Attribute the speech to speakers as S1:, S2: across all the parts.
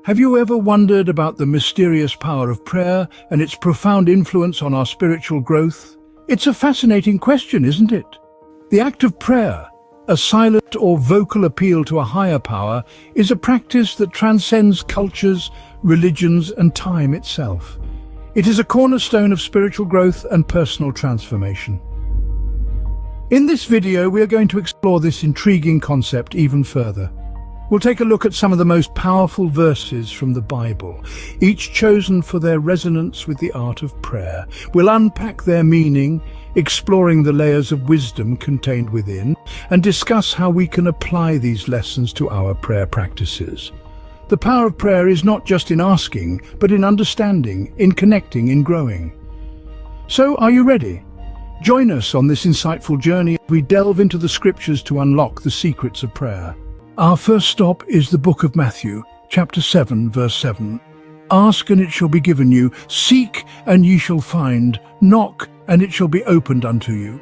S1: Have you ever wondered about the mysterious power of prayer and its profound influence on our spiritual growth? It's a fascinating question, isn't it? The act of prayer, a silent or vocal appeal to a higher power, is a practice that transcends cultures, religions, and time itself. It is a cornerstone of spiritual growth and personal transformation. In this video, we are going to explore this intriguing concept even further. We'll take a look at some of the most powerful verses from the Bible, each chosen for their resonance with the art of prayer. We'll unpack their meaning, exploring the layers of wisdom contained within, and discuss how we can apply these lessons to our prayer practices. The power of prayer is not just in asking, but in understanding, in connecting, in growing. So, are you ready? Join us on this insightful journey as we delve into the scriptures to unlock the secrets of prayer. Our first stop is the book of Matthew, chapter 7, verse 7. Ask and it shall be given you, seek and ye shall find, knock and it shall be opened unto you.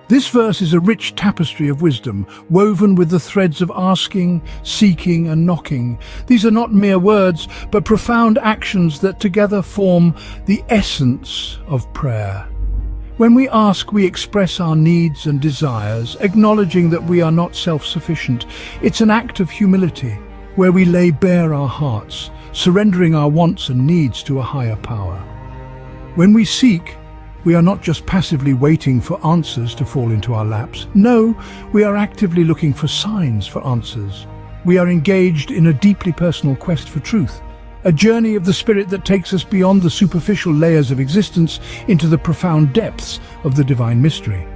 S1: This verse is a rich tapestry of wisdom, woven with the threads of asking, seeking and knocking. These are not mere words, but profound actions that together form the essence of prayer. When we ask, we express our needs and desires, acknowledging that we are not self-sufficient. It's an act of humility, where we lay bare our hearts, surrendering our wants and needs to a higher power. When we seek, we are not just passively waiting for answers to fall into our laps. No, we are actively looking for signs for answers. We are engaged in a deeply personal quest for truth, a journey of the spirit that takes us beyond the superficial layers of existence into the profound depths of the divine mystery.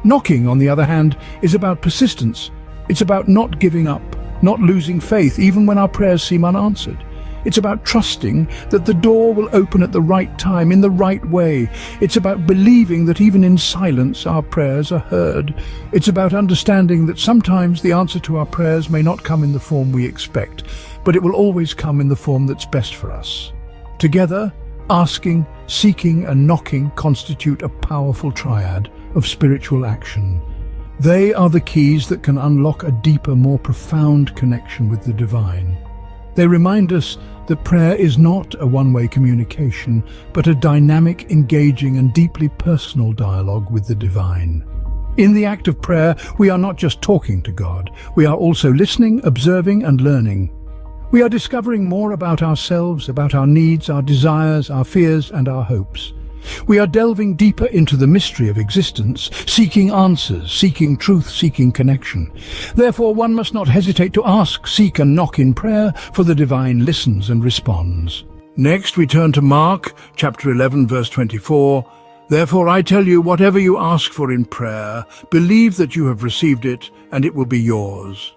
S1: Knocking, on the other hand, is about persistence. It's about not giving up, not losing faith even when our prayers seem unanswered. It's about trusting that the door will open at the right time, in the right way. It's about believing that even in silence our prayers are heard. It's about understanding that sometimes the answer to our prayers may not come in the form we expect, but it will always come in the form that's best for us. Together, asking, seeking and knocking constitute a powerful triad of spiritual action. They are the keys that can unlock a deeper, more profound connection with the divine. They remind us that prayer is not a one-way communication, but a dynamic, engaging and deeply personal dialogue with the divine. In the act of prayer, we are not just talking to God, we are also listening, observing and learning. We are discovering more about ourselves, about our needs, our desires, our fears and our hopes. We are delving deeper into the mystery of existence, seeking answers, seeking truth, seeking connection. Therefore, one must not hesitate to ask, seek and knock in prayer, for the divine listens and responds. Next, we turn to Mark, chapter 11, verse 24. Therefore, I tell you, whatever you ask for in prayer, believe that you have received it, and it will be yours.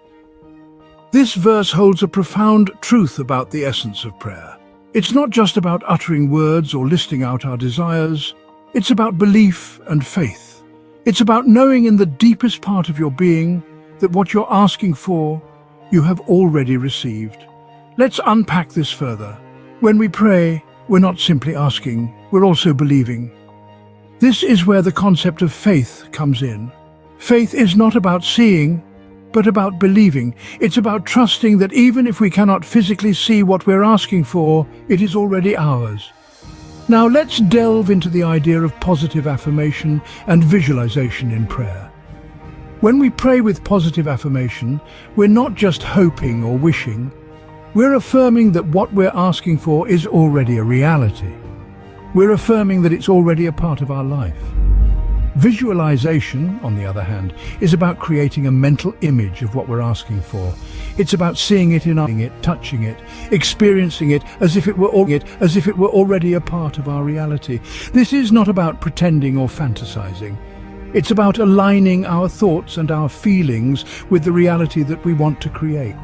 S1: This verse holds a profound truth about the essence of prayer. It's not just about uttering words or listing out our desires. It's about belief and faith. It's about knowing in the deepest part of your being that what you're asking for, you have already received. Let's unpack this further. When we pray, we're not simply asking, we're also believing. This is where the concept of faith comes in. Faith is not about seeing, but about believing. It's about trusting that even if we cannot physically see what we're asking for, it is already ours. Now let's delve into the idea of positive affirmation and visualization in prayer. When we pray with positive affirmation, we're not just hoping or wishing. We're affirming that what we're asking for is already a reality. We're affirming that it's already a part of our life. Visualization, on the other hand, is about creating a mental image of what we're asking for. It's about seeing it, touching it, experiencing it as if it were already a part of our reality. This is not about pretending or fantasizing. It's about aligning our thoughts and our feelings with the reality that we want to create.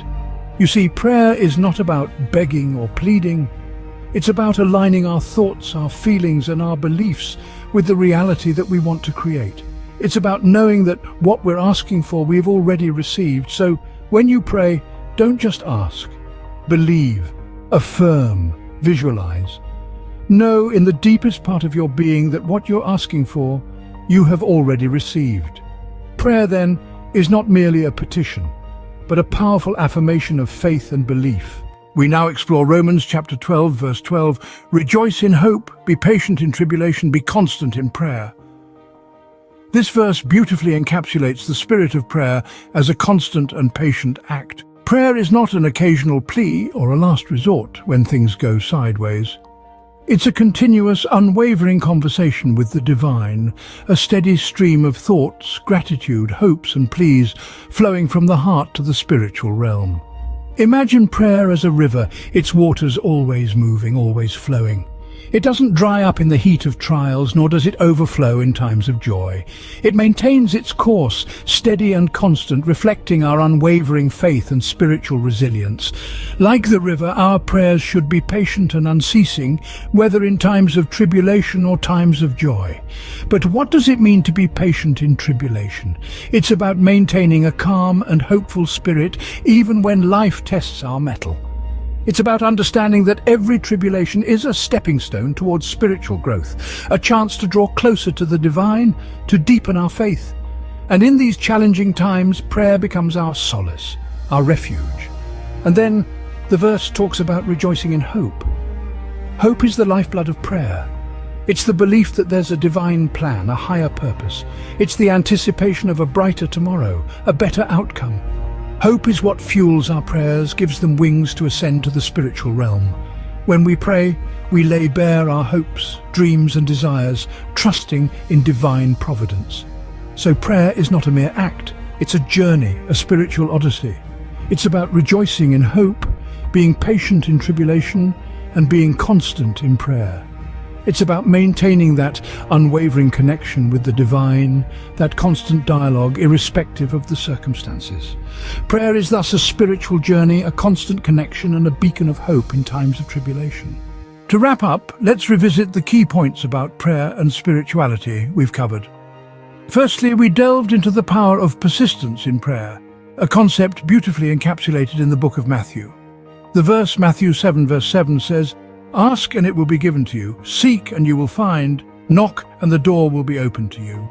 S1: You see, prayer is not about begging or pleading. It's about aligning our thoughts, our feelings and our beliefs with the reality that we want to create. It's about knowing that what we're asking for we've already received. So when you pray, don't just ask. Believe, affirm, visualize. Know in the deepest part of your being that what you're asking for, you have already received. Prayer, then, is not merely a petition, but a powerful affirmation of faith and belief. We now explore Romans chapter 12, verse 12. Rejoice in hope, be patient in tribulation, be constant in prayer. This verse beautifully encapsulates the spirit of prayer as a constant and patient act. Prayer is not an occasional plea or a last resort when things go sideways. It's a continuous, unwavering conversation with the divine, a steady stream of thoughts, gratitude, hopes and pleas flowing from the heart to the spiritual realm. Imagine prayer as a river, its waters always moving, always flowing. It doesn't dry up in the heat of trials, nor does it overflow in times of joy. It maintains its course, steady and constant, reflecting our unwavering faith and spiritual resilience. Like the river, our prayers should be patient and unceasing, whether in times of tribulation or times of joy. But what does it mean to be patient in tribulation? It's about maintaining a calm and hopeful spirit, even when life tests our mettle. It's about understanding that every tribulation is a stepping stone towards spiritual growth, a chance to draw closer to the divine, to deepen our faith. And in these challenging times, prayer becomes our solace, our refuge. And then the verse talks about rejoicing in hope. Hope is the lifeblood of prayer. It's the belief that there's a divine plan, a higher purpose. It's the anticipation of a brighter tomorrow, a better outcome. Hope is what fuels our prayers, gives them wings to ascend to the spiritual realm. When we pray, we lay bare our hopes, dreams and desires, trusting in divine providence. So prayer is not a mere act, it's a journey, a spiritual odyssey. It's about rejoicing in hope, being patient in tribulation, and being constant in prayer. It's about maintaining that unwavering connection with the divine, that constant dialogue irrespective of the circumstances. Prayer is thus a spiritual journey, a constant connection and a beacon of hope in times of tribulation. To wrap up, let's revisit the key points about prayer and spirituality we've covered. Firstly, we delved into the power of persistence in prayer, a concept beautifully encapsulated in the book of Matthew. The verse Matthew 7 verse 7 says, "Ask and it will be given to you, seek and you will find, knock and the door will be opened to you."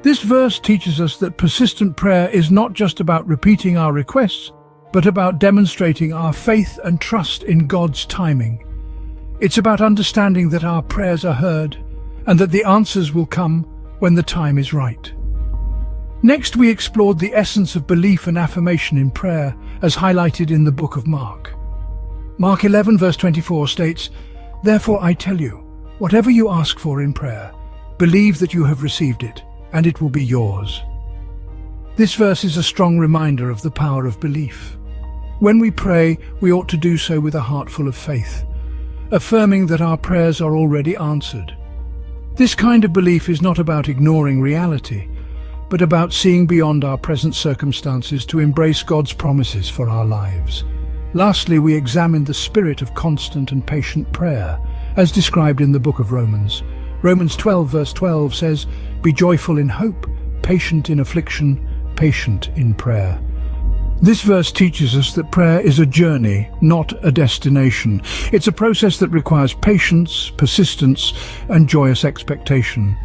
S1: This verse teaches us that persistent prayer is not just about repeating our requests, but about demonstrating our faith and trust in God's timing. It's about understanding that our prayers are heard and that the answers will come when the time is right. Next, we explored the essence of belief and affirmation in prayer, as highlighted in the book of Mark. Mark 11 verse 24 states, "Therefore I tell you, whatever you ask for in prayer, believe that you have received it, and it will be yours." This verse is a strong reminder of the power of belief. When we pray, we ought to do so with a heart full of faith, affirming that our prayers are already answered. This kind of belief is not about ignoring reality, but about seeing beyond our present circumstances to embrace God's promises for our lives. Lastly, we examined the spirit of constant and patient prayer, as described in the book of Romans. Romans 12 verse 12 says, "Be joyful in hope, patient in affliction, patient in prayer." This verse teaches us that prayer is a journey, not a destination. It's a process that requires patience, persistence, and joyous expectation.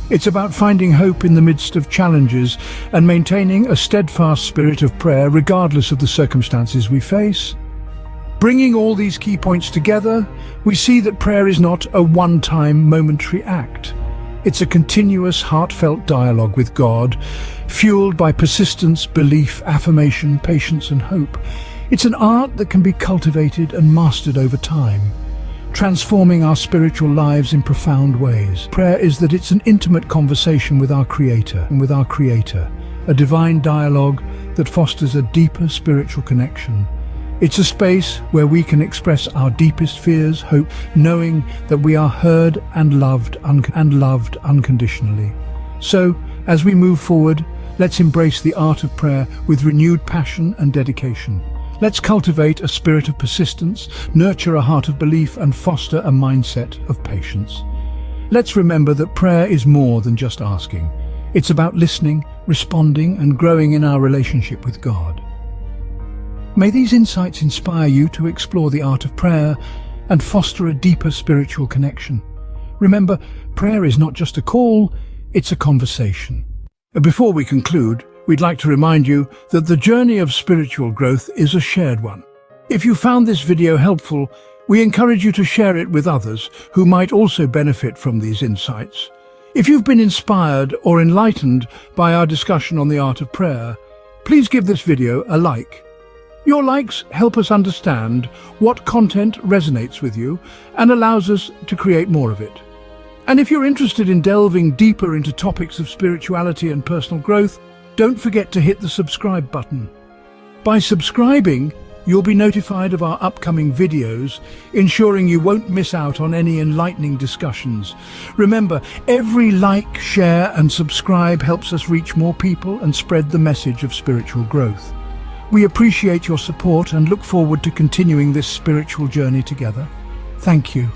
S1: It's about finding hope in the midst of challenges and maintaining a steadfast spirit of prayer regardless of the circumstances we face. Bringing all these key points together, we see that prayer is not a one-time momentary act. It's a continuous, heartfelt dialogue with God, fueled by persistence, belief, affirmation, patience and hope. It's an art that can be cultivated and mastered over time, transforming our spiritual lives in profound ways. Prayer is that it's an intimate conversation with our Creator, a divine dialogue that fosters a deeper spiritual connection. It's a space where we can express our deepest fears, hope, knowing that we are heard and loved unconditionally. So, as we move forward, let's embrace the art of prayer with renewed passion and dedication. Let's cultivate a spirit of persistence, nurture a heart of belief, and foster a mindset of patience. Let's remember that prayer is more than just asking. It's about listening, responding, and growing in our relationship with God. May these insights inspire you to explore the art of prayer and foster a deeper spiritual connection. Remember, prayer is not just a call, it's a conversation. Before we conclude, we'd like to remind you that the journey of spiritual growth is a shared one. If you found this video helpful, we encourage you to share it with others who might also benefit from these insights. If you've been inspired or enlightened by our discussion on the art of prayer, please give this video a like. Your likes help us understand what content resonates with you and allows us to create more of it. And if you're interested in delving deeper into topics of spirituality and personal growth, don't forget to hit the subscribe button. By subscribing, you'll be notified of our upcoming videos, ensuring you won't miss out on any enlightening discussions. Remember, every like, share and subscribe helps us reach more people and spread the message of spiritual growth. We appreciate your support and look forward to continuing this spiritual journey together. Thank you.